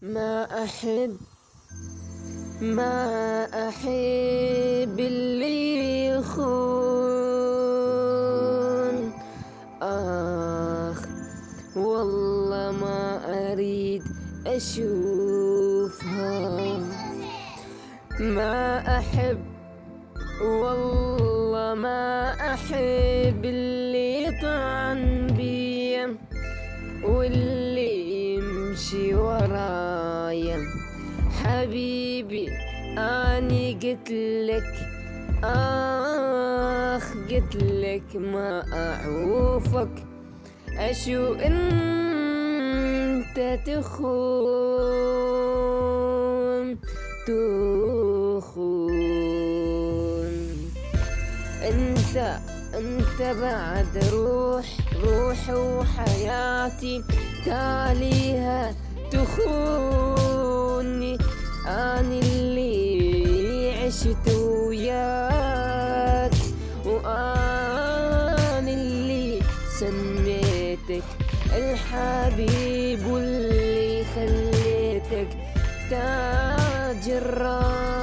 ما أحب اللي يخون. والله ما أريد أشوفها. والله ما أحب اللي يطعن بيا واللي يمشي ورايا. حبيبي أني قلتلك ما أعوفك. أشو أنت تخون أنت بعد روحي وحياتي تاليها تخوني. أنا اللي عشت وياك وأنا اللي سميتك الحبيب واللي خليتك تاج الراس.